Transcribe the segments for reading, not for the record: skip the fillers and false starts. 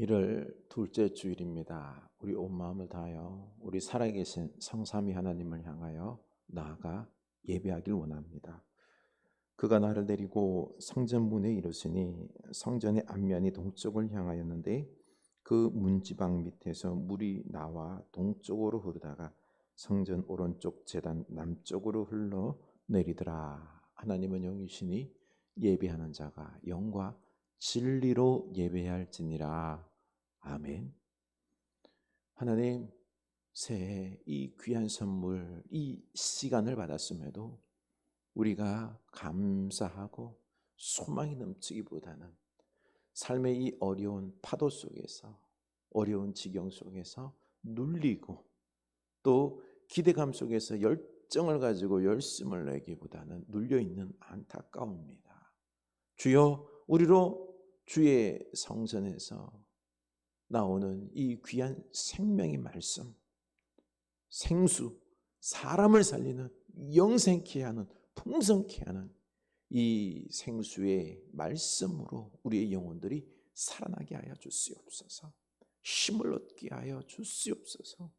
1월 둘째 주일입니다. 우리 온 마음을 다하여 우리 살아계신 성삼위 하나님을 향하여 나아가 예배하길 원합니다. 그가 나를 데리고 성전문에 이르시니 성전의 앞면이 동쪽을 향하였는데 그 문지방 밑에서 물이 나와 동쪽으로 흐르다가 성전 오른쪽 제단 남쪽으로 흘러 내리더라. 하나님은 영이시니 예배하는 자가 영과 진리로 예배해야 할지니라. 아멘. 하나님, 새해 이 귀한 선물, 이 시간을 받았음에도 우리가 감사하고 소망이 넘치기보다는 삶의 이 어려운 파도 속에서, 어려운 지경 속에서 눌리고 또 기대감 속에서 열정을 가지고 열심을 내기보다는 눌려있는 안타까움입니다. 주여, 우리로 주의 성전에서 나오는 이 귀한 생명의 말씀, 생수, 사람을 살리는, 영생케 하는, 풍성케 하는 이 생수의 말씀으로 우리의 영혼들이 살아나게 하여 주시옵소서. 힘을 얻게 하여 주시옵소서.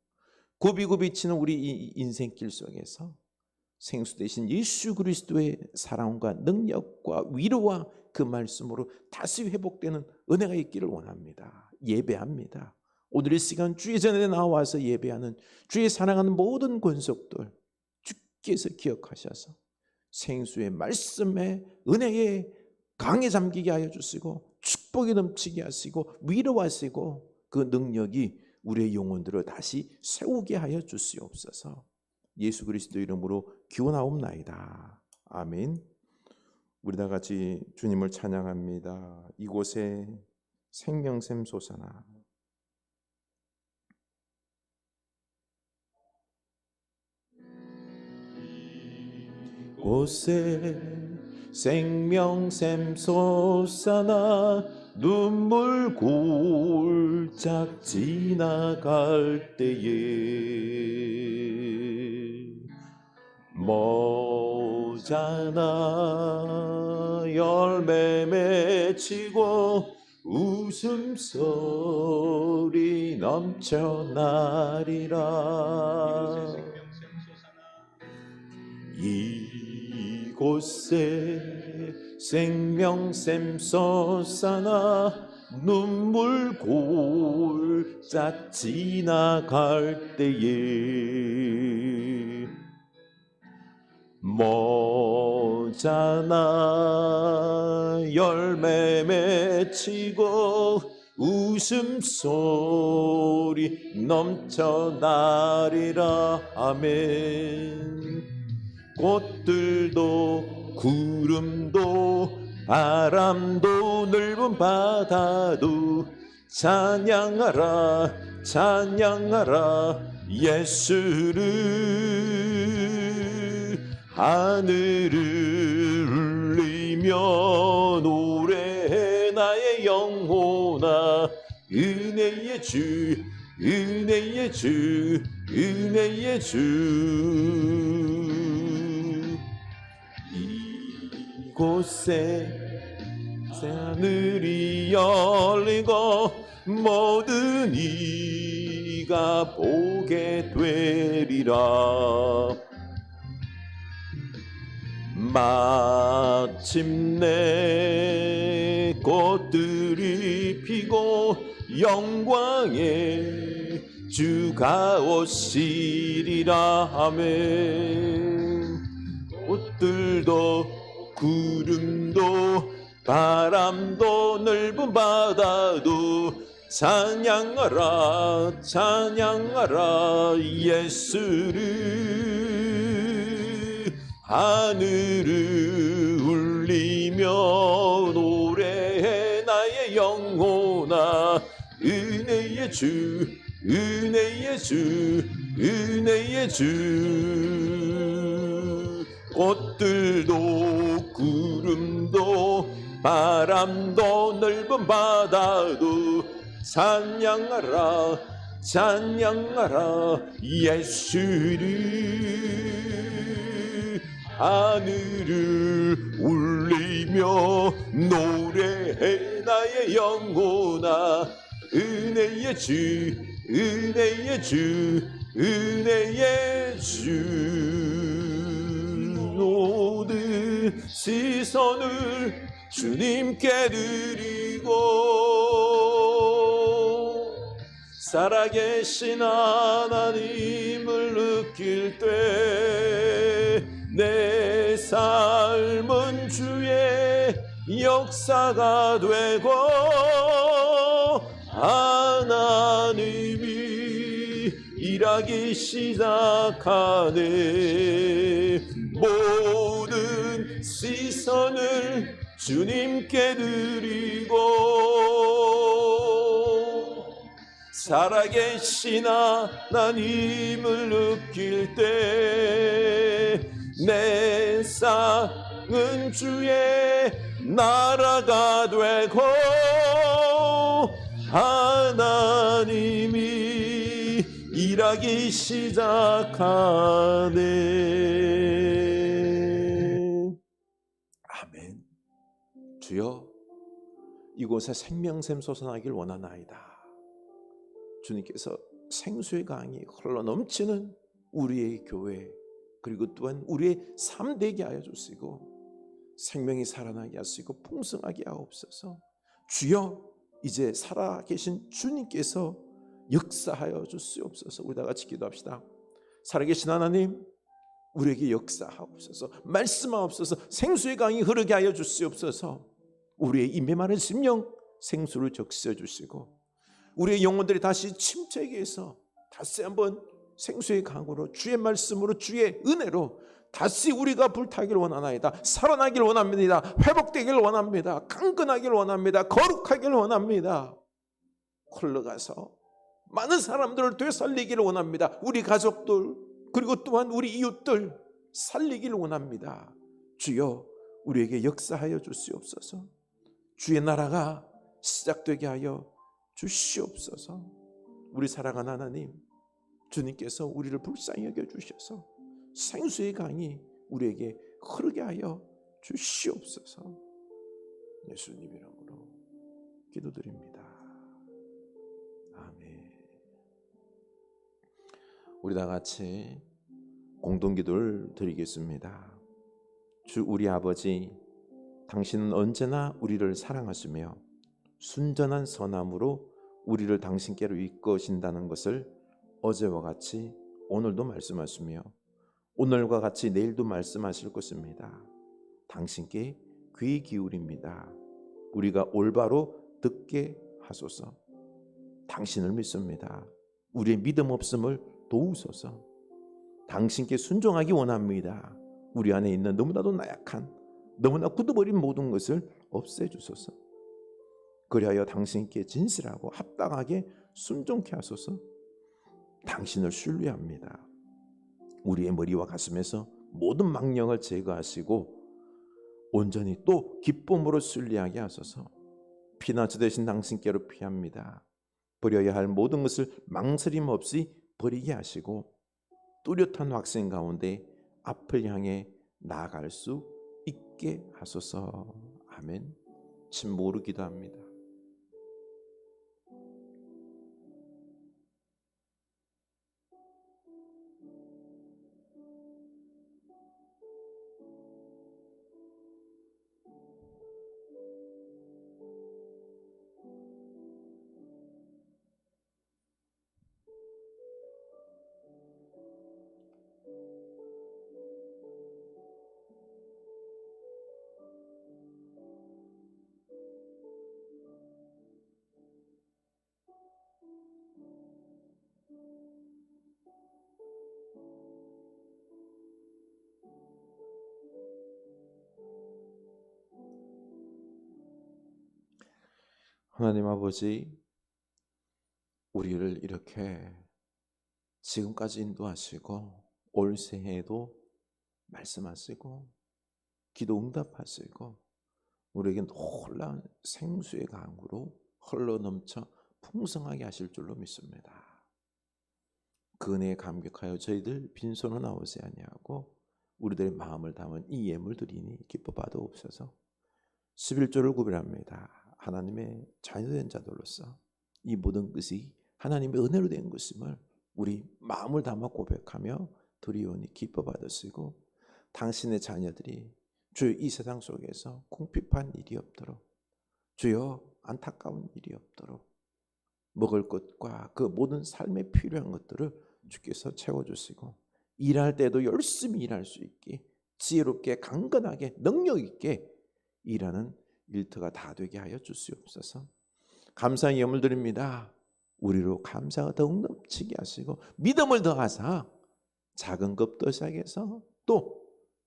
굽이굽이 치는 우리 이 인생길 속에서 생수 대신 예수 그리스도의 사랑과 능력과 위로와 그 말씀으로 다시 회복되는 은혜가 있기를 원합니다. 예배합니다. 오늘의 시간 주의 전에 나와서 예배하는 주의 사랑하는 모든 권속들 주께서 기억하셔서 생수의 말씀에 은혜에 강에 잠기게 하여 주시고 축복이 넘치게 하시고 위로하시고 그 능력이 우리의 영혼들을 다시 세우게 하여 주시옵소서. 예수 그리스도 이름으로 기원하옵나이다. 아멘. 우리 다 같이 주님을 찬양합니다. 이곳에 생명샘 솟아나. 이곳에 생명샘 솟아나 눈물 골짝 지나갈 때에 모자나 열매 맺히고 웃음소리 넘쳐나리라. 이곳에 생명샘 솟아나 눈물 골짝 지나갈 때에 모자나 열매 맺히고 웃음소리 넘쳐나리라. 아멘. 꽃들도 구름도 바람도 넓은 바다도 찬양하라 찬양하라 예수를. 하늘을 울리며 노래해 나의 영혼아. 은혜의 주 은혜의 주 은혜의 주. 이곳에 하늘이 열리고 모든 이가 보게 되리라. 마침내 꽃들이 피고 영광의 주가 오시리라. 아멘. 꽃들도 구름도 바람도 넓은 바다도 찬양하라 찬양하라 예수를. 하늘을 울리며 노래해 나의 영혼아. 은혜의 주 은혜의 주 은혜의 주. 꽃들도 구름도 바람도 넓은 바다도 찬양하라 찬양하라 예수를. 하늘을 울리며 노래해 나의 영혼아. 은혜의 주, 은혜의 주, 은혜의 주. 모든 시선을 주님께 드리고 살아계신 하나님을 느낄 때 내 삶은 주의 역사가 되고 하나님이 일하기 시작하네. 모든 시선을 주님께 드리고 살아계신 하나님을 느낄 때 내 삶은 주의 나라가 되고 하나님이 일하기 시작하네. 아멘. 주여, 이곳에 생명샘 솟아나길 원하나이다. 주님께서 생수의 강이 흘러 넘치는 우리의 교회 그리고 또한 우리의 삶 되게 하여 주시고 생명이 살아나게 하시고 풍성하게 하옵소서. 주여, 이제 살아계신 주님께서 역사하여 주시옵소서. 우리 다 같이 기도합시다. 살아계신 하나님, 우리에게 역사하옵소서. 말씀하옵소서. 생수의 강이 흐르게 하여 주시옵소서. 우리의 입에 마른 심령 생수를 적셔 주시고 우리의 영혼들이 다시 침체기에서 다시 한번 생수의 강으로 주의 말씀으로 주의 은혜로 다시 우리가 불타기를 원하나이다. 살아나기를 원합니다. 회복되기를 원합니다. 강건하기를 원합니다. 거룩하기를 원합니다. 흘러가서 많은 사람들을 되살리기를 원합니다. 우리 가족들 그리고 또한 우리 이웃들 살리기를 원합니다. 주여, 우리에게 역사하여 주시옵소서. 주의 나라가 시작되게 하여 주시옵소서. 우리 사랑하는 하나님, 주님께서 우리를 불쌍히 여겨주셔서 생수의 강이 우리에게 흐르게 하여 주시옵소서. 예수님 이름으로 기도드립니다. 아멘. 우리 다 같이 공동기도를 드리겠습니다. 주 우리 아버지, 당신은 언제나 우리를 사랑하시며 순전한 선함으로 우리를 당신께로 이끄신다는 것을 어제와 같이 오늘도 말씀하시며 오늘과 같이 내일도 말씀하실 것입니다. 당신께 귀 기울입니다. 우리가 올바로 듣게 하소서. 당신을 믿습니다. 우리의 믿음 없음을 도우소서. 당신께 순종하기 원합니다. 우리 안에 있는 너무나도 나약한, 너무나 굳어버린 모든 것을 없애주소서. 그리하여 당신께 진실하고 합당하게 순종케 하소서. 당신을 신뢰합니다. 우리의 머리와 가슴에서 모든 망령을 제거하시고 온전히 또 기쁨으로 순례하게 하소서. 피난처 되신 당신께로 피합니다. 버려야 할 모든 것을 망설임 없이 버리게 하시고 뚜렷한 확신 가운데 앞을 향해 나아갈 수 있게 하소서. 아멘. 침묵으로 기도합니다. 하나님 아버지, 우리를 이렇게 지금까지 인도하시고 올 새해에도 말씀하시고 기도 응답하시고 우리에게 놀라운 생수의 강으로 흘러넘쳐 풍성하게 하실 줄로 믿습니다. 그 은혜에 감격하여 저희들 빈손으로 나오지 아니하고 우리들의 마음을 담은 이 예물 드리니 기뻐 받아옵소서. 11조를 구별합니다. 하나님의 자녀된 자들로서 이 모든 것이 하나님의 은혜로 된 것임을 우리 마음을 담아 고백하며 두리오니 기뻐 받으시고, 당신의 자녀들이 주여 이 세상 속에서 궁핍한 일이 없도록, 주여 안타까운 일이 없도록 먹을 것과 그 모든 삶에 필요한 것들을 주께서 채워주시고, 일할 때도 열심히 일할 수 있게 지혜롭게 강건하게 능력 있게 일하는 일터가 다 되게 하여 주시옵소서. 감사의 예물 드립니다. 우리로 감사가 더욱 넘치게 하시고 믿음을 더하사 작은 것부터 시작해서 또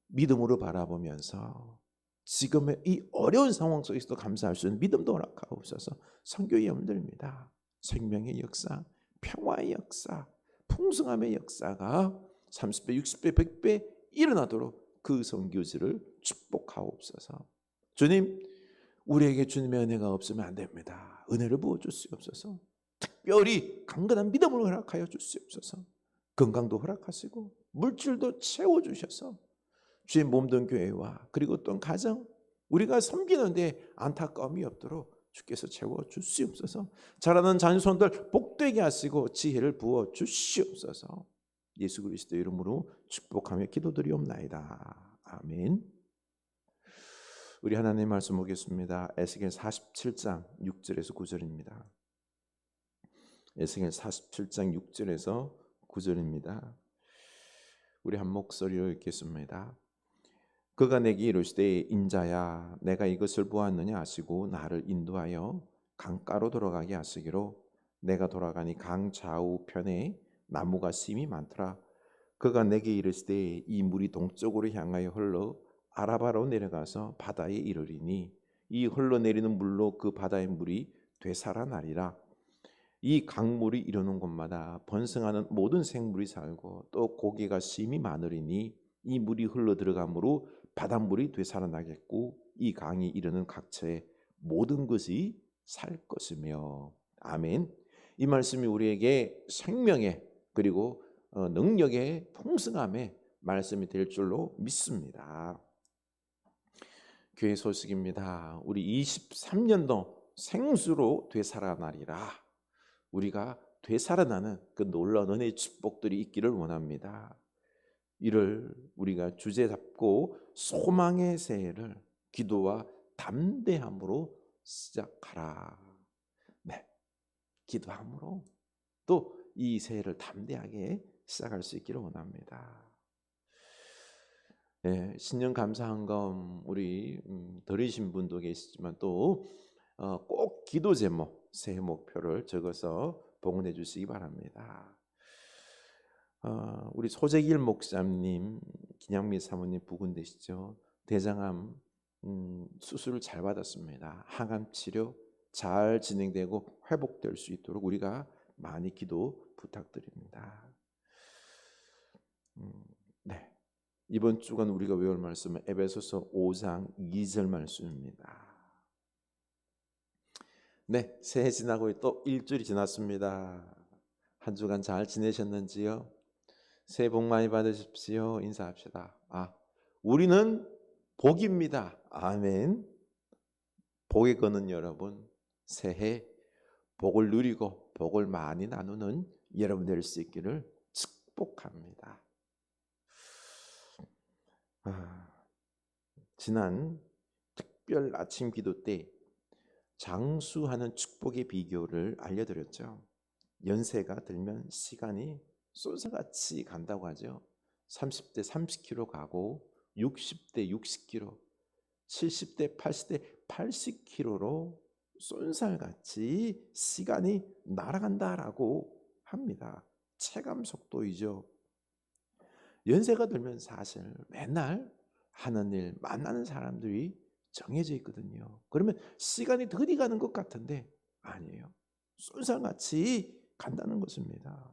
믿음으로 바라보면서 지금의 이 어려운 상황 속에서도 감사할 수 있는 믿음도 허락하옵소서. 선교의 예물 드립니다. 생명의 역사, 평화의 역사, 풍성함의 역사가 30배, 60배, 100배 일어나도록 그 선교지를 축복하옵소서. 주님, 우리에게 주님의 은혜가 없으면 안 됩니다. 은혜를 부어주시옵소서. 특별히 강건한 믿음을 허락하여 주시옵소서. 건강도 허락하시고 물질도 채워주셔서 주의 몸된 교회와 그리고 또 가정, 우리가 섬기는데 안타까움이 없도록 주께서 채워주시옵소서. 자라는 자녀손들 복되게 하시고 지혜를 부어주시옵소서. 예수 그리스도 이름으로 축복하며 기도드리옵나이다. 아멘. 우리 하나님 말씀 보겠습니다. 에스겔 47장 6절에서 9절입니다. 에스겔 47장 6절에서 9절입니다. 우리 한 목소리로 읽겠습니다. 그가 내게 이르시되 인자야 내가 이것을 보았느냐 하시고 나를 인도하여 강가로 돌아가게 하시기로 내가 돌아가니 강 좌우편에 나무가 심이 많더라. 그가 내게 이르시되 이 물이 동쪽으로 향하여 흘러 아라바로 내려가서 바다에 이르리니 이 흘러내리는 물로 그 바다의 물이 되살아나리라. 이 강물이 이르는 곳마다 번성하는 모든 생물이 살고 또 고기가 심이 많으리니 이 물이 흘러 들어가므로 바닷물이 되살아나겠고 이 강이 이르는 각처의 모든 것이 살 것이며. 아멘. 이 말씀이 우리에게 생명의 그리고 능력의 풍성함의 말씀이 될 줄로 믿습니다. 교회 소식입니다. 우리 23년도 생수로 되살아나리라. 우리가 되살아나는 그 놀라운 은혜의 축복들이 있기를 원합니다. 이를 우리가 주제 잡고 소망의 새해를 기도와 담대함으로 시작하라. 네, 기도함으로 또 이 새해를 담대하게 시작할 수 있기를 원합니다. 네, 신년 감사한금 우리 들으신 분도 계시지만 또 꼭 기도 제목, 새해 목표를 적어서 봉헌해 주시기 바랍니다. 우리 소재길 목사님, 김양미 사모님 부군되시죠? 대장암 수술을 잘 받았습니다. 항암 치료 잘 진행되고 회복될 수 있도록 우리가 많이 기도 부탁드립니다. 네, 이번 주간 우리가 외울 말씀은 에베소서 5장 2절 말씀입니다. 네, 새해 지나고 또 일주일이 지났습니다. 한 주간 잘 지내셨는지요? 새해 복 많이 받으십시오. 인사합시다. 우리는 복입니다. 아멘. 복에 거는 여러분, 새해 복을 누리고 복을 많이 나누는 여러분 될 수 있기를 축복합니다. 지난 특별 아침 기도 때 장수하는 축복의 비결을 알려드렸죠. 연세가 들면 시간이 쏜살같이 간다고 하죠. 30대 30km 가고 60대 60km, 70대 80대 80km로 쏜살같이 시간이 날아간다라고 합니다. 체감 속도이죠. 연세가 들면 사실 맨날 하는 일, 만나는 사람들이 정해져 있거든요. 그러면 시간이 더디 가는 것 같은데 아니에요. 쏜살같이 간다는 것입니다.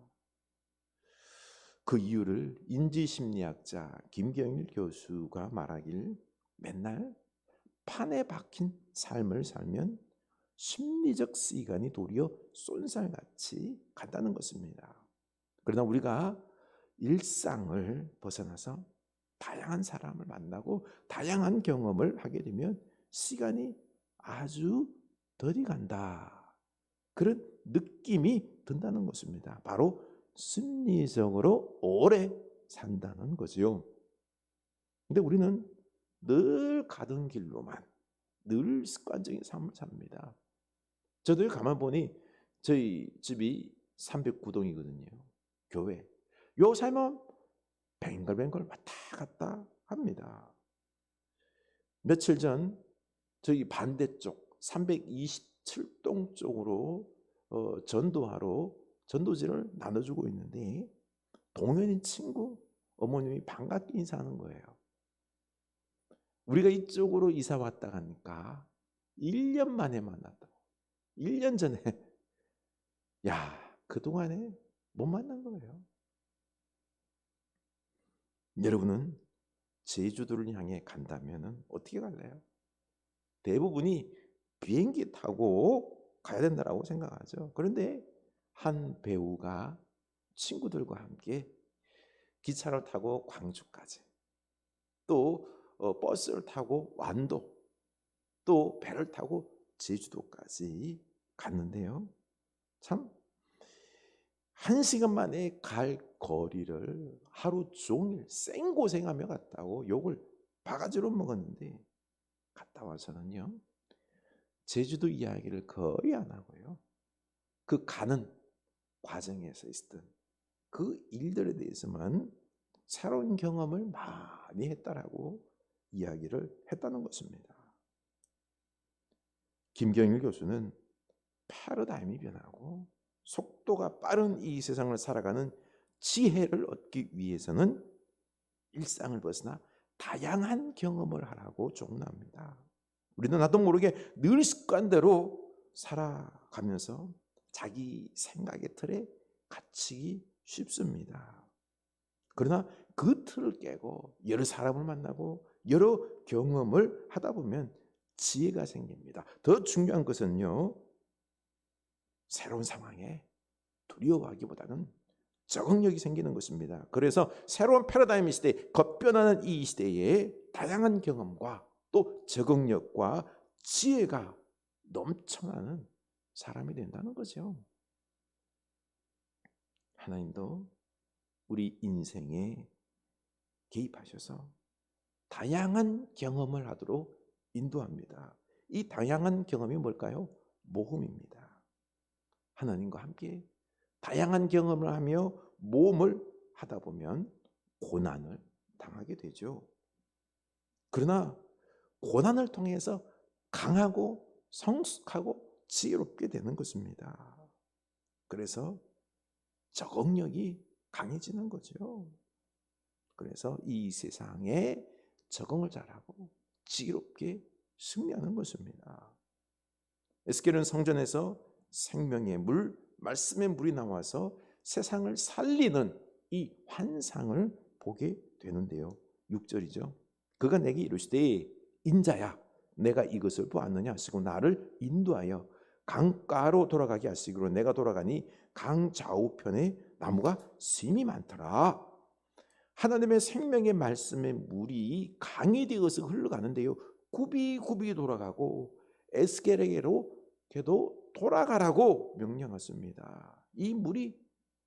그 이유를 인지심리학자 김경일 교수가 말하길 맨날 판에 박힌 삶을 살면 심리적 시간이 도리어 쏜살같이 간다는 것입니다. 그러나 우리가 일상을 벗어나서 다양한 사람을 만나고 다양한 경험을 하게 되면 시간이 아주 더디 간다. 그런 느낌이 든다는 것입니다. 바로 심리적으로 오래 산다는 거지요. 근데 우리는 늘 가던 길로만, 늘 습관적인 삶을 삽니다. 저도 가만 보니 저희 집이 309동이거든요. 교회. 요 살면 뱅글뱅글 왔다 갔다 합니다. 며칠 전 저희 반대쪽 327동 쪽으로 전도하러 전도지를 나눠주고 있는데 동현인 친구 어머님이 반갑게 인사하는 거예요. 우리가 이쪽으로 이사 왔다 가니까 1년 만에 만났다고. 1년 전에 야, 그동안에 못 만난 거예요. 여러분은 제주도를 향해 간다면 어떻게 갈래요? 대부분이 비행기 타고 가야 된다고 생각하죠. 그런데 한 배우가 친구들과 함께 기차를 타고 광주까지, 또 버스를 타고 완도, 또 배를 타고 제주도까지 갔는데요. 참 1시간 만에 갈 거리를 하루 종일 생고생하며 갔다고 욕을 바가지로 먹었는데, 갔다 와서는요 제주도 이야기를 거의 안 하고요, 그 가는 과정에서 있었던 그 일들에 대해서만 새로운 경험을 많이 했다라고 이야기를 했다는 것입니다. 김경일 교수는 패러다임이 변하고 속도가 빠른 이 세상을 살아가는 지혜를 얻기 위해서는 일상을 벗어나 다양한 경험을 하라고 촉구합니다. 우리는 나도 모르게 늘 습관대로 살아가면서 자기 생각의 틀에 갇히기 쉽습니다. 그러나 그 틀을 깨고 여러 사람을 만나고 여러 경험을 하다 보면 지혜가 생깁니다. 더 중요한 것은요, 새로운 상황에 두려워하기보다는 적응력이 생기는 것입니다. 그래서 새로운 패러다임 시대, 급변하는 이 시대에 다양한 경험과 또 적응력과 지혜가 넘쳐나는 사람이 된다는 거죠. 하나님도 우리 인생에 개입하셔서 다양한 경험을 하도록 인도합니다. 이 다양한 경험이 뭘까요? 모험입니다. 하나님과 함께 다양한 경험을 하며 모험을 하다 보면 고난을 당하게 되죠. 그러나 고난을 통해서 강하고 성숙하고 지혜롭게 되는 것입니다. 그래서 적응력이 강해지는 거죠. 그래서 이 세상에 적응을 잘하고 지혜롭게 승리하는 것입니다. 에스겔은 성전에서 생명의 물, 말씀의 물이 나와서 세상을 살리는 이 환상을 보게 되는데요. 6절이죠. 그가 내게 이르시되 인자야, 내가 이것을 보았느냐 하시고 나를 인도하여 강가로 돌아가게 하시기로 내가 돌아가니 강 좌우편에 나무가 심이 많더라. 하나님의 생명의 말씀의 물이 강이 되어서 흘러가는데요, 굽이굽이 돌아가고 에스겔에게로 걔도 돌아가라고 명령했습니다. 이 물이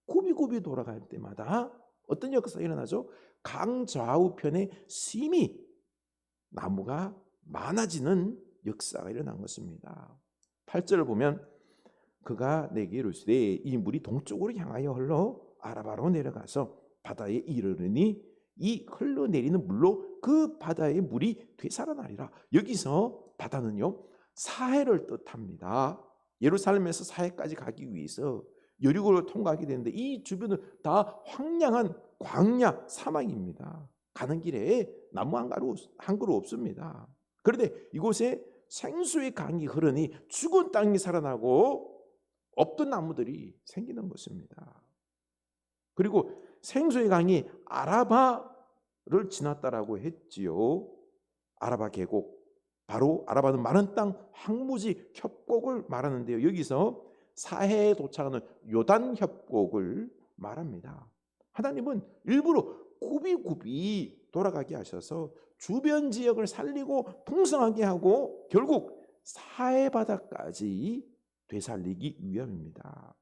굽이굽이 돌아갈 때마다 어떤 역사가 일어나죠? 강 좌우편에 심이 나무가 많아지는 역사가 일어난 것입니다. 8절을 보면 그가 내게 이르시되 이 물이 동쪽으로 향하여 흘러 아라바로 내려가서 바다에 이르르니 이 흘러내리는 물로 그 바다의 물이 되살아나리라. 여기서 바다는요 사해를 뜻합니다. 예루살렘에서 사해까지 가기 위해서 여리고를 통과하게 되는데 이 주변은 다 황량한 광야 사막입니다. 가는 길에 나무 한 그루 없습니다. 그런데 이곳에 생수의 강이 흐르니 죽은 땅이 살아나고 없던 나무들이 생기는 것입니다. 그리고 생수의 강이 아라바를 지났다라고 했지요. 아라바 계곡, 바로 아라바는 마른 땅 황무지 협곡을 말하는데요, 여기서 사해에 도착하는 요단 협곡을 말합니다. 하나님은 일부러 굽이굽이 돌아가게 하셔서 주변 지역을 살리고 풍성하게 하고 결국 사해 바다까지 되살리기 위함입니다.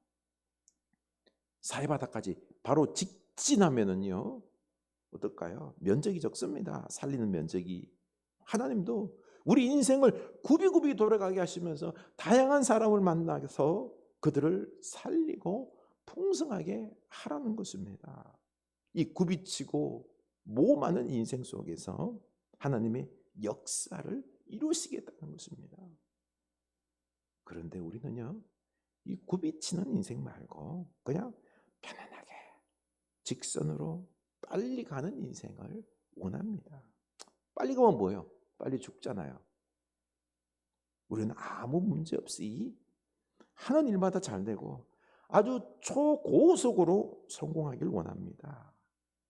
사해바다까지 바로 직진하면은요 어떨까요? 면적이 적습니다. 살리는 면적이. 하나님도 우리 인생을 굽이굽이 돌아가게 하시면서 다양한 사람을 만나서 그들을 살리고 풍성하게 하라는 것입니다. 이 굽이치고 모험하는 인생 속에서 하나님의 역사를 이루시겠다는 것입니다. 그런데 우리는요, 이 굽이치는 인생 말고 그냥 편안하게 직선으로 빨리 가는 인생을 원합니다. 빨리 가면 뭐예요? 빨리 죽잖아요. 우리는 아무 문제 없이 하는 일마다 잘 되고 아주 초고속으로 성공하길 원합니다.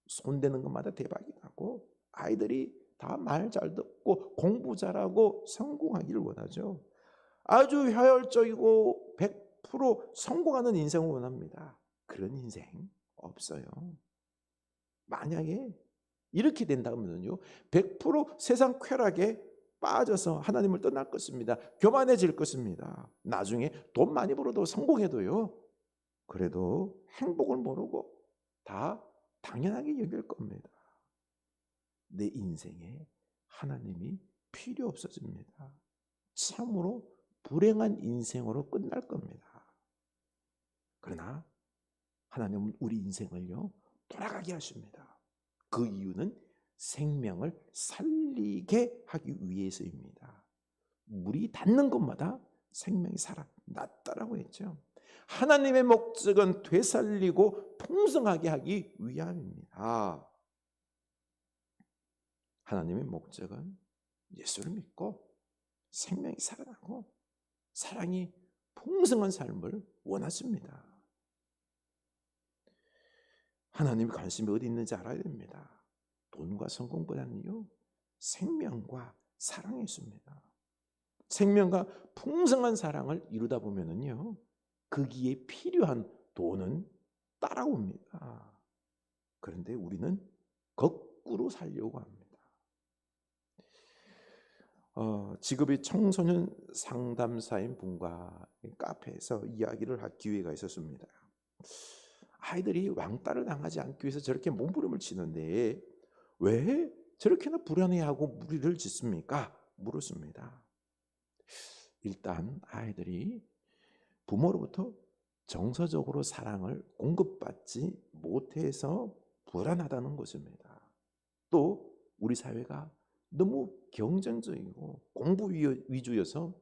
손대는 것마다 대박이 나고 아이들이 다 말 잘 듣고 공부 잘하고 성공하기를 원하죠. 아주 효율적이고 100% 성공하는 인생을 원합니다. 그런 인생 없어요. 만약에 이렇게 된다면요 100% 세상 쾌락에 빠져서 하나님을 떠날 것입니다. 교만해질 것입니다. 나중에 돈 많이 벌어도 성공해도요 그래도 행복을 모르고 다 당연하게 여길 겁니다. 내 인생에 하나님이 필요 없어집니다. 참으로 불행한 인생으로 끝날 겁니다. 그러나 하나님은 우리 인생을요 돌아가게 하십니다. 그 이유는 생명을 살리게 하기 위해서입니다. 물이 닿는 곳마다 생명이 살아났다라고 했죠. 하나님의 목적은 되살리고 풍성하게 하기 위함입니다. 하나님의 목적은 예수를 믿고 생명이 살아나고 사랑이 풍성한 삶을 원하십니다. 하나님의 관심이 어디 있는지 알아야 됩니다. 돈과 성공보다는요 생명과 사랑이 있습니다. 생명과 풍성한 사랑을 이루다 보면은요 거기에 필요한 돈은 따라옵니다. 그런데 우리는 거꾸로 살려고 합니다. 직업이 청소년 상담사인 분과 카페에서 이야기를 할 기회가 있었습니다. 아이들이 왕따를 당하지 않기 위해서 저렇게 몸부림을 치는데 왜 저렇게나 불안해하고 무리를 짓습니까? 물었습니다. 일단 아이들이 부모로부터 정서적으로 사랑을 공급받지 못해서 불안하다는 것입니다. 또 우리 사회가 너무 경쟁적이고 공부 위주여서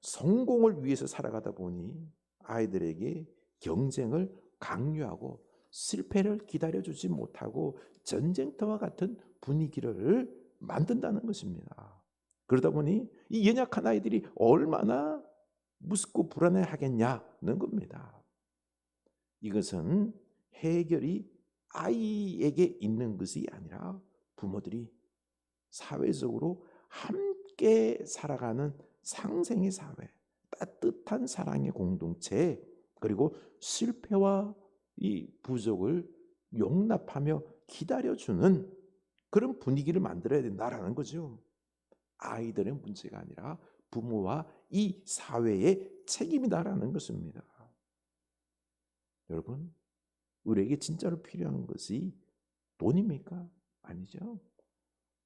성공을 위해서 살아가다 보니 아이들에게 경쟁을 강요하고 실패를 기다려주지 못하고 전쟁터와 같은 분위기를 만든다는 것입니다. 그러다 보니 이 연약한 아이들이 얼마나 무섭고 불안해하겠냐는 겁니다. 이것은 해결이 아이에게 있는 것이 아니라 부모들이 사회적으로 함께 살아가는 상생의 사회, 따뜻한 사랑의 공동체, 그리고 실패와 이 부족을 용납하며 기다려주는 그런 분위기를 만들어야 된다라는 거죠. 아이들의 문제가 아니라 부모와 이 사회의 책임이다라는 것입니다. 여러분, 우리에게 진짜로 필요한 것이 돈입니까? 아니죠.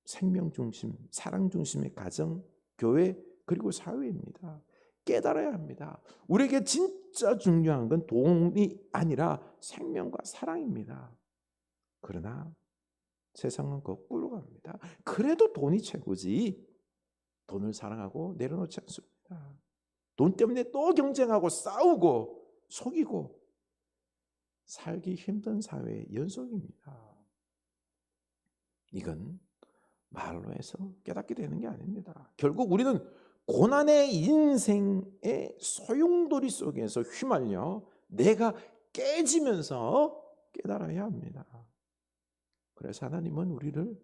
생명 중심, 사랑 중심의 가정, 교회, 그리고 사회입니다. 깨달아야 합니다. 우리에게 진짜 중요한 건 돈이 아니라 생명과 사랑입니다. 그러나 세상은 거꾸로 갑니다. 그래도 돈이 최고지. 돈을 사랑하고 내려놓지 않습니다. 돈 때문에 또 경쟁하고 싸우고 속이고 살기 힘든 사회의 연속입니다. 이건 말로 해서 깨닫게 되는 게 아닙니다. 결국 우리는 고난의 인생의 소용돌이 속에서 휘말려 내가 깨지면서 깨달아야 합니다. 그래서 하나님은 우리를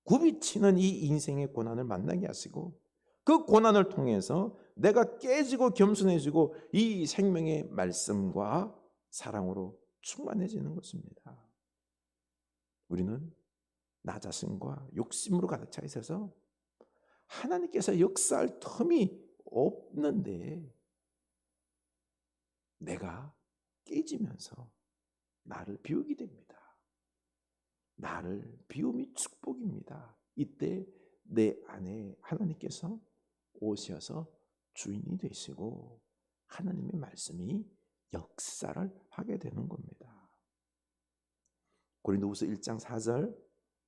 굽이치는 이 인생의 고난을 만나게 하시고 그 고난을 통해서 내가 깨지고 겸손해지고 이 생명의 말씀과 사랑으로 충만해지는 것입니다. 우리는 나 자신과 욕심으로 가득 차 있어서 하나님께서 역사할 틈이 없는데 내가 깨지면서 나를 비우게 됩니다. 나를 비움이 축복입니다. 이때 내 안에 하나님께서 오셔서 주인이 되시고 하나님의 말씀이 역사를 하게 되는 겁니다. 고린도후서 1장 4절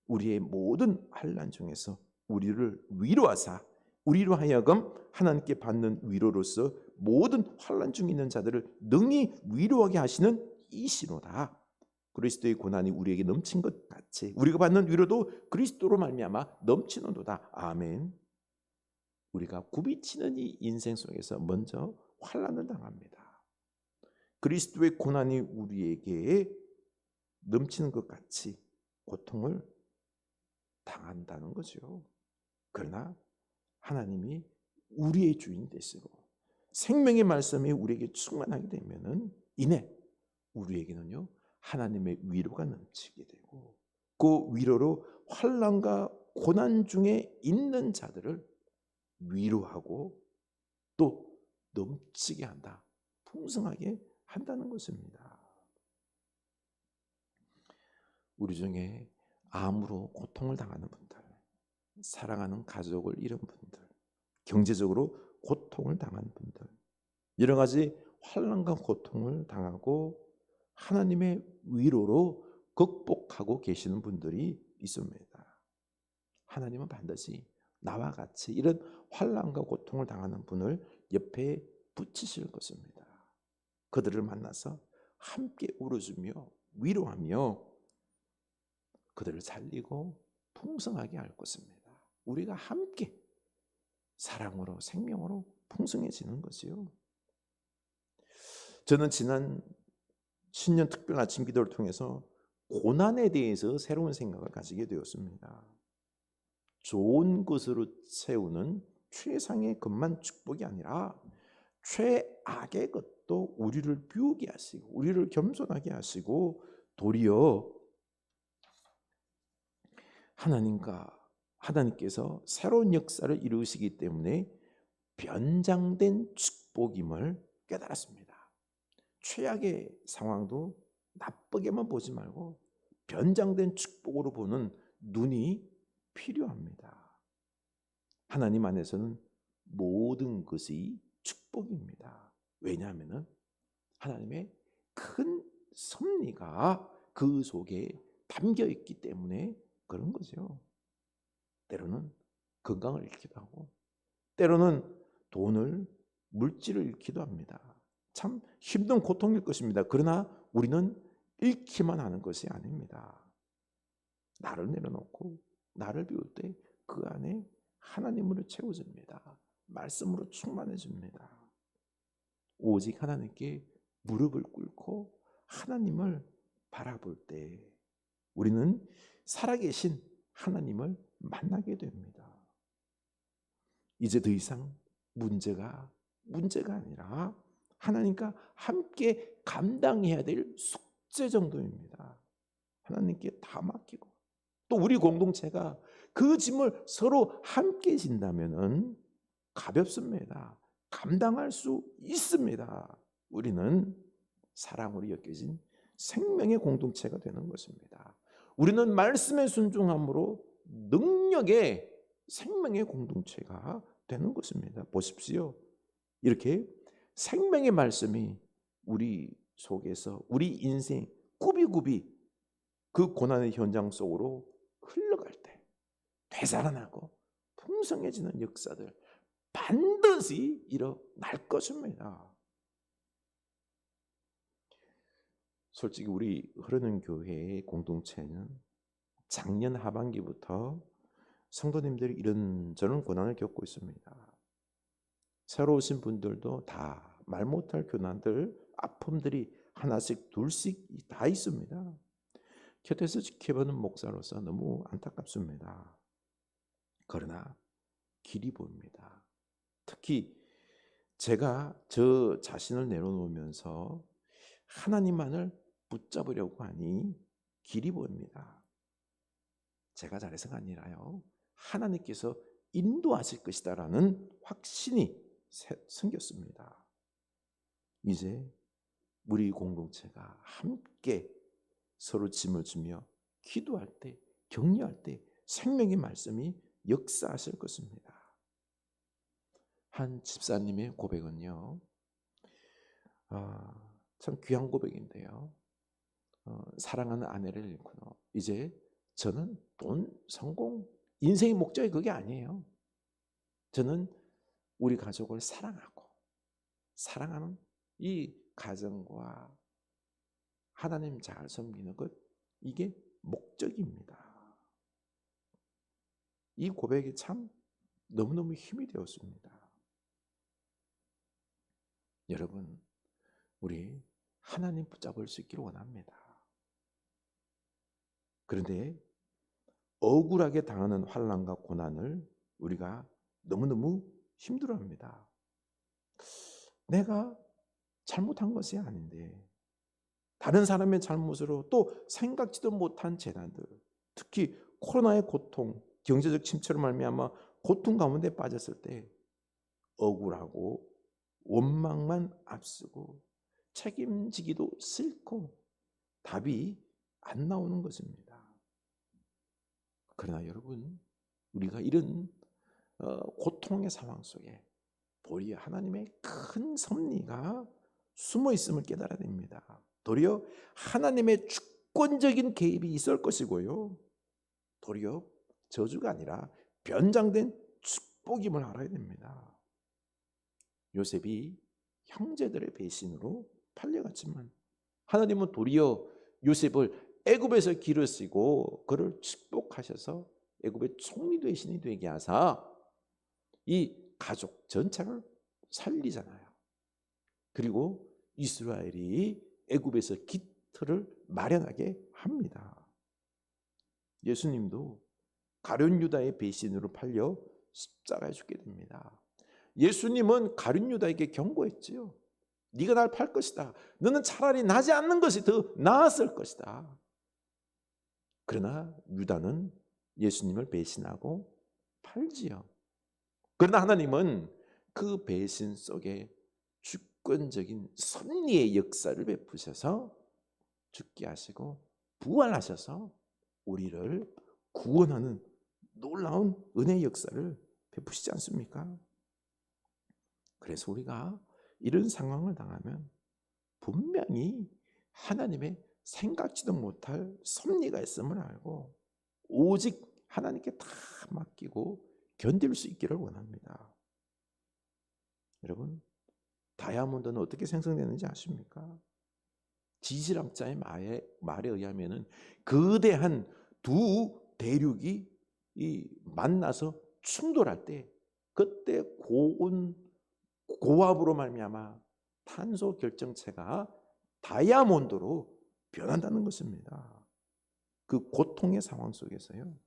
우리의 모든 환난 중에서 우리를 위로하사 우리로 하여금 하나님께 받는 위로로서 모든 환난 중에 있는 자들을 능히 위로하게 하시는 이시로다. 그리스도의 고난이 우리에게 넘친 것 같이 우리가 받는 위로도 그리스도로 말미암아 넘치는도다. 아멘. 우리가 굽이치는 이 인생 속에서 먼저 환난을 당합니다. 그리스도의 고난이 우리에게 넘치는 것 같이 고통을 당한다는 거죠. 그러나 하나님이 우리의 주인 되시고 생명의 말씀이 우리에게 충만하게 되면은 이내 우리에게는요 하나님의 위로가 넘치게 되고 그 위로로 환난과 고난 중에 있는 자들을 위로하고 또 넘치게 한다. 풍성하게 한다는 것입니다. 우리 중에 암으로 고통을 당하는 분들, 사랑하는 가족을 잃은 분들, 경제적으로 고통을 당한 분들, 여러 가지 환난과 고통을 당하고 하나님의 위로로 극복하고 계시는 분들이 있습니다. 하나님은 반드시 나와 같이 이런 환난과 고통을 당하는 분을 옆에 붙이실 것입니다. 그들을 만나서 함께 울어주며 위로하며 그들을 살리고 풍성하게 할 것입니다. 우리가 함께 사랑으로 생명으로 풍성해지는 거지요. 저는 지난 신년 특별 아침 기도를 통해서 고난에 대해서 새로운 생각을 가지게 되었습니다. 좋은 것으로 채우는 최상의 것만 축복이 아니라 최악의 것도 우리를 비우게 하시고 우리를 겸손하게 하시고 도리어 하나님께서 새로운 역사를 이루시기 때문에 변장된 축복임을 깨달았습니다. 최악의 상황도 나쁘게만 보지 말고 변장된 축복으로 보는 눈이 필요합니다. 하나님 안에서는 모든 것이 축복입니다. 왜냐하면 하나님의 큰 섭리가 그 속에 담겨 있기 때문에 그런 거죠. 때로는 건강을 잃기도 하고 때로는 돈을 물질을 잃기도 합니다. 참 힘든 고통일 것입니다. 그러나 우리는 잃기만 하는 것이 아닙니다. 나를 내려놓고 나를 비울 때 그 안에 하나님으로 채워집니다. 말씀으로 충만해집니다. 오직 하나님께 무릎을 꿇고 하나님을 바라볼 때 우리는 살아계신 하나님을 만나게 됩니다. 이제 더 이상 문제가 아니라 하나님과 함께 감당해야 될 숙제 정도입니다. 하나님께 다 맡기고 또 우리 공동체가 그 짐을 서로 함께 진다면은 가볍습니다. 감당할 수 있습니다. 우리는 사랑으로 엮여진 생명의 공동체가 되는 것입니다. 우리는 말씀의 순종함으로 능력의 생명의 공동체가 되는 것입니다. 보십시오. 이렇게 생명의 말씀이 우리 속에서 우리 인생 꾸비꾸비 그 고난의 현장 속으로 흘러갈 때 되살아나고 풍성해지는 역사들 반드시 일어날 것입니다. 솔직히 우리 흐르는 교회의 공동체는 작년 하반기부터 성도님들이 이런저런 고난을 겪고 있습니다. 새로 오신 분들도 다 말 못할 고난들, 아픔들이 하나씩 둘씩 다 있습니다. 곁에서 지켜보는 목사로서 너무 안타깝습니다. 그러나 길이 보입니다. 특히 제가 저 자신을 내려놓으면서 하나님만을 붙잡으려고 하니 길이 보입니다. 제가 잘해서가 아니라요. 하나님께서 인도하실 것이다라는 확신이 생겼습니다. 이제 우리 공동체가 함께 서로 짐을 지며 기도할 때, 격려할 때 생명의 말씀이 역사하실 것입니다. 한 집사님의 고백은요, 참 귀한 고백인데요. 사랑하는 아내를 잃고는 이제 저는 돈, 성공, 인생의 목적이 그게 아니에요. 저는 우리 가족을 사랑하는 이 가정과 하나님 잘 섬기는 것, 이게 목적입니다. 이 고백이 참 너무너무 힘이 되었습니다. 여러분, 우리 하나님 붙잡을 수 있기를 원합니다. 그런데 억울하게 당하는 환난과 고난을 우리가 너무너무 힘들어합니다. 내가 잘못한 것이 아닌데 다른 사람의 잘못으로 또 생각지도 못한 재난들, 특히 코로나의 고통, 경제적 침체로 말미암아 고통 가운데 빠졌을 때 억울하고 원망만 앞서고 책임지기도 싫고 답이 안 나오는 것입니다. 그러나 여러분, 우리가 이런 고통의 상황 속에 도리어 하나님의 큰 섭리가 숨어 있음을 깨달아야 됩니다. 도리어 하나님의 주권적인 개입이 있을 것이고요, 도리어 저주가 아니라 변장된 축복임을 알아야 됩니다. 요셉이 형제들의 배신으로 팔려갔지만 하나님은 도리어 요셉을 애굽에서 기르시고 그를 축복하셔서 애굽의 총리 되신이 되게 하사 이 가족 전체를 살리잖아요. 그리고 이스라엘이 애굽에서 기틀을 마련하게 합니다. 예수님도 가룟 유다의 배신으로 팔려 십자가에 죽게 됩니다. 예수님은 가룟 유다에게 경고했지요. 네가 날 팔 것이다. 너는 차라리 나지 않는 것이 더 나았을 것이다. 그러나 유다는 예수님을 배신하고 팔지요. 그러나 하나님은 그 배신 속에 주권적인 섭리의 역사를 베푸셔서 죽게 하시고 부활하셔서 우리를 구원하는 놀라운 은혜의 역사를 베푸시지 않습니까? 그래서 우리가 이런 상황을 당하면 분명히 하나님의 생각지도 못할 섭리가 있음을 알고 오직 하나님께 다 맡기고 견딜 수 있기를 원합니다. 여러분, 다이아몬드는 어떻게 생성되는지 아십니까? 지질학자의 말에 의하면 거대한 두 대륙이 만나서 충돌할 때 그때 고압으로 말미암아 탄소 결정체가 다이아몬드로 변한다는 것입니다. 그 고통의 상황 속에서요,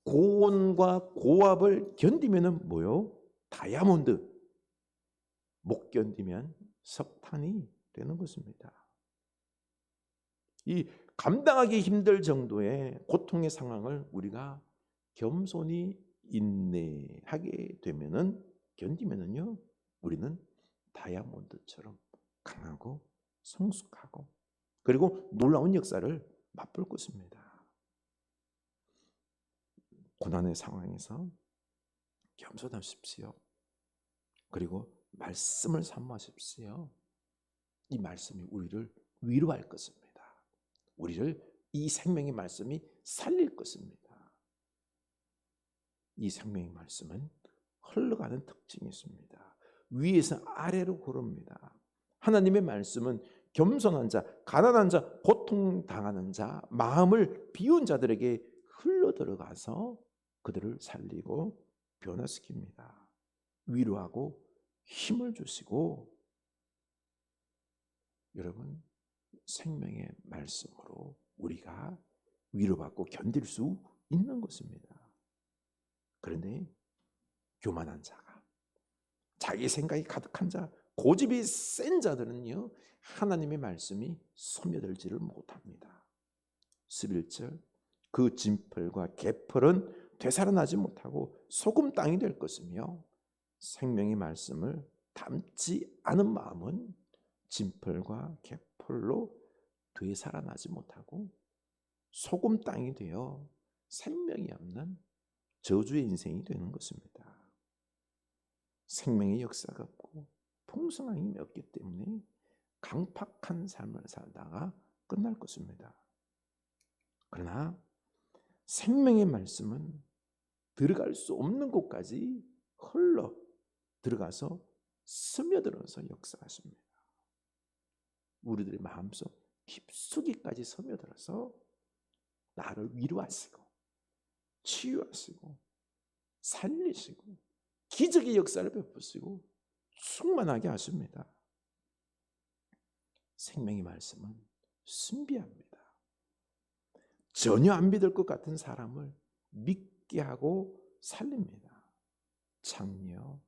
고온과 고압을 견디면은 뭐요? 다이아몬드. 못 견디면 석탄이 되는 것입니다. 이 감당하기 힘들 정도의 고통의 상황을 우리가 겸손히 인내하게 되면은, 견디면은요, 우리는 다이아몬드처럼 강하고 성숙하고 그리고 놀라운 역사를 맛볼 것입니다. 고난의 상황에서 겸손하십시오. 그리고 말씀을 사모하십시오. 이 말씀이 우리를 위로할 것입니다. 우리를 이 생명의 말씀이 살릴 것입니다. 이 생명의 말씀은 흘러가는 특징이 있습니다. 위에서 아래로 흐릅니다. 하나님의 말씀은 겸손한 자, 가난한 자, 고통당하는 자, 마음을 비운 자들에게 흘러들어가서 그들을 살리고 변화시킵니다. 위로하고 힘을 주시고, 여러분, 생명의 말씀으로 우리가 위로받고 견딜 수 있는 것입니다. 그런데 교만한 자가, 자기 생각이 가득한 자, 고집이 센 자들은요, 하나님의 말씀이 스며들지를 못합니다. 11절, 그 진펄과 개펄은 되살아나지 못하고 소금 땅이 될 것이며 생명의 말씀을 담지 않은 마음은 진펄과 개펄로 되살아나지 못하고 소금 땅이 되어 생명이 없는 저주의 인생이 되는 것입니다. 생명의 역사가 없고 풍성함이 없기 때문에 강팍한 삶을 살다가 끝날 것입니다. 그러나 생명의 말씀은 들어갈 수 없는 곳까지 흘러 들어가서 스며들어서 역사하십니다. 우리들의 마음속 깊숙이까지 스며들어서 나를 위로하시고 치유하시고 살리시고 기적의 역사를 베푸시고 충만하게 하십니다. 생명의 말씀은 신비합니다. 전혀 안 믿을 것 같은 사람을 믿게 하고 살립니다. 장녀,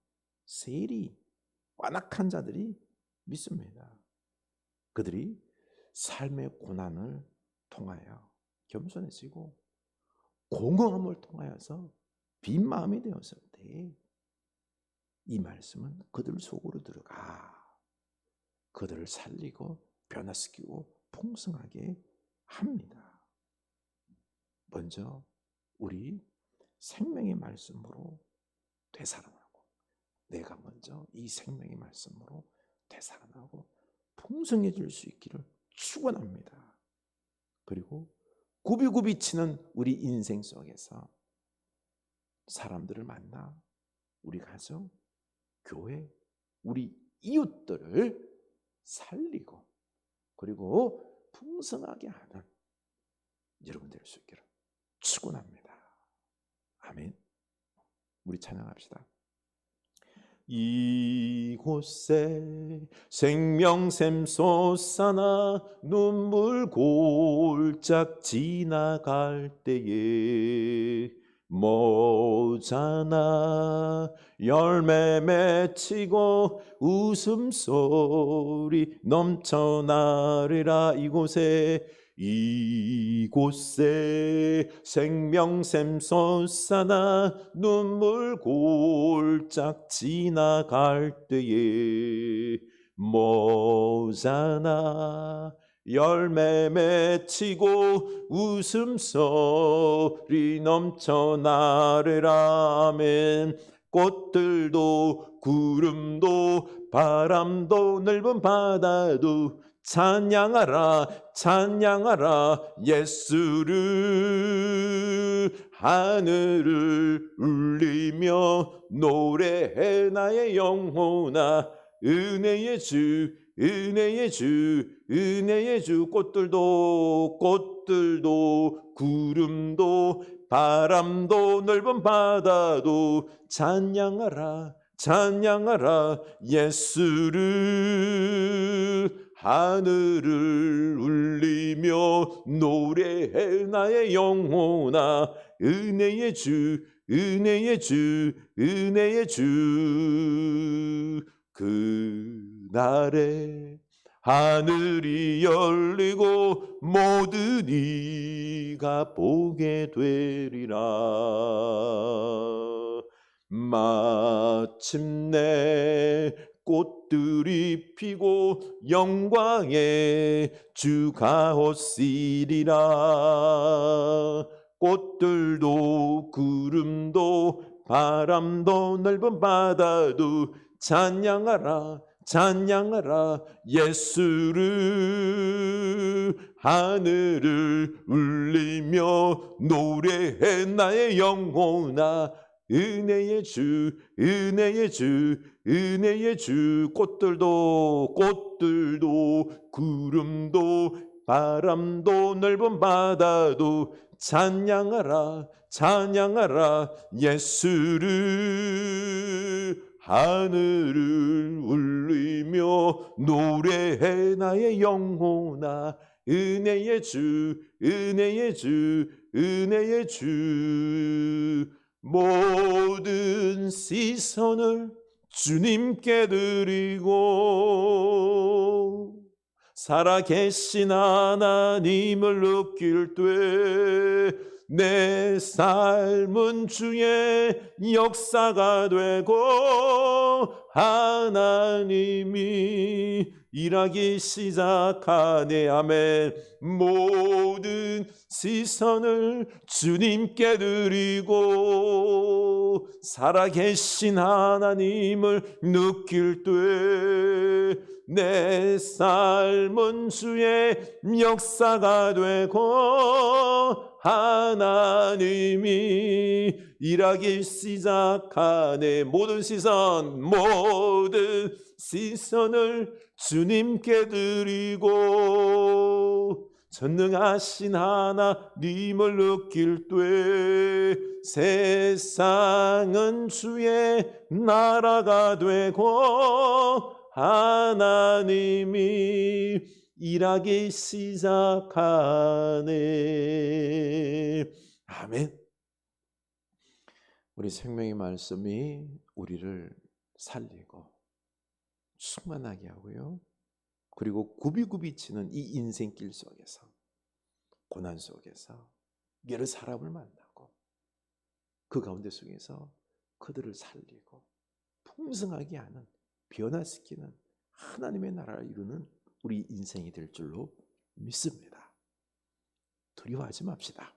세리, 완악한 자들이 믿습니다. 그들이 삶의 고난을 통하여 겸손해지고 공허함을 통하여서 빈 마음이 되었을 때 이 말씀은 그들 속으로 들어가 그들을 살리고 변화시키고 풍성하게 합니다. 먼저 우리 생명의 말씀으로 되살아나고 내가 먼저 이 생명의 말씀으로 되살아나고 풍성해질 수 있기를 축원합니다. 그리고 굽이굽이 치는 우리 인생 속에서 사람들을 만나 우리 가정, 교회, 우리 이웃들을 살리고 그리고 풍성하게 하는 여러분 될 수 있기를 축원합니다. 아멘. 우리 찬양합시다. 이곳에 생명샘 솟아나 눈물 골짝 지나갈 때에 모자나 열매 맺히고 웃음소리 넘쳐나리라. 이곳에 생명샘 솟아나 눈물 골짝 지나갈 때에 모자나 열매 맺히고 웃음소리 넘쳐나리라. 아멘. 꽃들도 구름도 바람도 넓은 바다도 찬양하라 찬양하라 예수를. 하늘을 울리며 노래해 나의 영혼아. 은혜의 주 은혜의 주 은혜의 주. 꽃들도 구름도 바람도 넓은 바다도 찬양하라 찬양하라 예수를. 하늘을 울리며 노래해 나의 영혼아. 은혜의 주 은혜의 주 은혜의 주. 그날에 하늘이 열리고 모든 이가 보게 되리라. 마침내 꽃들이 피고 영광의 주가 오시리라. 꽃들도 구름도 바람도 넓은 바다도 찬양하라 찬양하라 예수를. 하늘을 울리며 노래해 나의 영혼아. 은혜의 주 은혜의 주 은혜의 주. 꽃들도 구름도 바람도 넓은 바다도 찬양하라 찬양하라 예수를. 하늘을 울리며 노래해 나의 영혼아. 은혜의 주 은혜의 주 은혜의 주. 모든 시선을 주님께 드리고 살아계신 하나님을 느낄 때 내 삶은 주의 역사가 되고 하나님이 일하기 시작하네. 아멘. 모든 시선을 주님께 드리고 살아계신 하나님을 느낄 때 내 삶은 주의 역사가 되고 하나님이 일하기 시작하네. 모든 시선을 주님께 드리고 전능하신 하나님을 느낄 때 세상은 주의 나라가 되고 하나님이 일하기 시작하네. 아멘. 우리 생명의 말씀이 우리를 살리고 충만하게 하고요. 그리고 굽이굽이 치는 이 인생길 속에서, 고난 속에서 여러 사람을 만나고 그 가운데 속에서 그들을 살리고 풍성하게 하는, 변화시키는 하나님의 나라를 이루는 우리 인생이 될 줄로 믿습니다. 두려워하지 맙시다.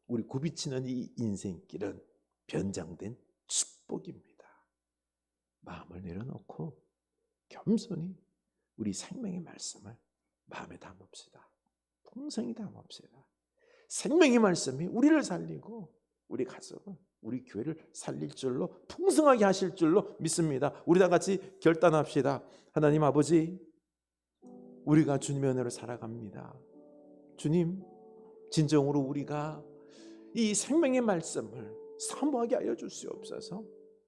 우리 굽이치는 이 인생길은 변장된 축복입니다. 마음을 내려놓고 겸손히 우리 생명의 말씀을 마음에 담읍시다. 풍성히 담읍시다. 생명의 말씀이 우리를 살리고 우리 가족은, 우리 교회를 살릴 줄로, 풍성하게 하실 줄로 믿습니다. 우리 다 같이 결단합시다. 하나님 아버지, 우리가 주님의 은혜로 살아갑니다. 주님, 진정으로 우리가 이 생명의 말씀을 사모하게 하여 주시옵소서.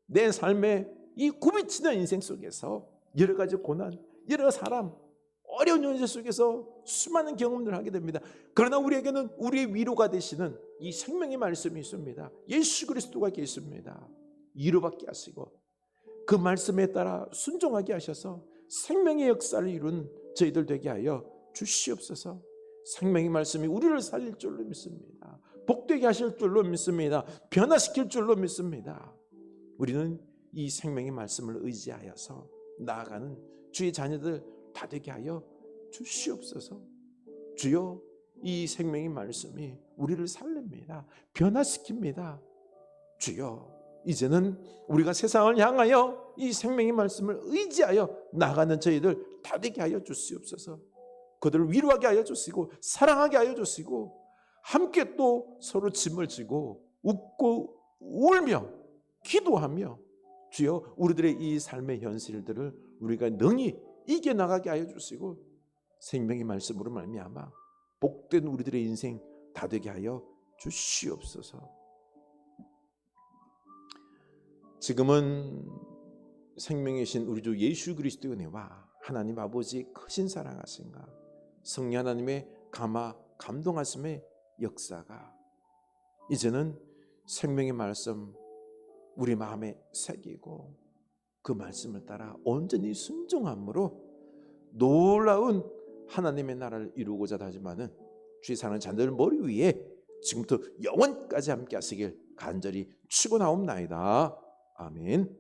내 삶의 이 굽이치는 인생 속에서 여러 가지 고난, 여러 사람, 어려운 현실 속에서 수많은 경험들을 하게 됩니다. 그러나 우리에게는 우리의 위로가 되시는 이 생명의 말씀이 있습니다. 예수 그리스도가 계십니다. 위로받게 하시고 그 말씀에 따라 순종하게 하셔서 생명의 역사를 이룬 저희들 되게 하여 주시옵소서. 생명의 말씀이 우리를 살릴 줄로 믿습니다. 복되게 하실 줄로 믿습니다. 변화시킬 줄로 믿습니다. 우리는 이 생명의 말씀을 의지하여서 나아가는 주의 자녀들 다 되게 하여 주시옵소서. 주여, 이 생명의 말씀이 우리를 살립니다. 변화시킵니다. 주여, 이제는 우리가 세상을 향하여 이 생명의 말씀을 의지하여 나가는 저희들 다 되게 하여 주시옵소서. 그들을 위로하게 하여 주시고 사랑하게 하여 주시고 함께 또 서로 짐을 지고 웃고 울며 기도하며 주여, 우리들의 이 삶의 현실들을 우리가 능히 이겨나가게 하여 주시고 생명의 말씀으로 말미암아 복된 우리들의 인생 다 되게 하여 주시옵소서. 지금은 생명이신 우리 주 예수 그리스도의 은혜와 하나님 아버지 크신 사랑하신가, 성령 하나님의 감동하심의 역사가 이제는 생명의 말씀 우리 마음에 새기고 그 말씀을 따라 온전히 순종함으로 놀라운 하나님의 나라를 이루고자 하지만은 주의 사랑하는 자녀들 머리 위에 지금부터 영원까지 함께 하시길 간절히 축원하옵나이다. 아멘.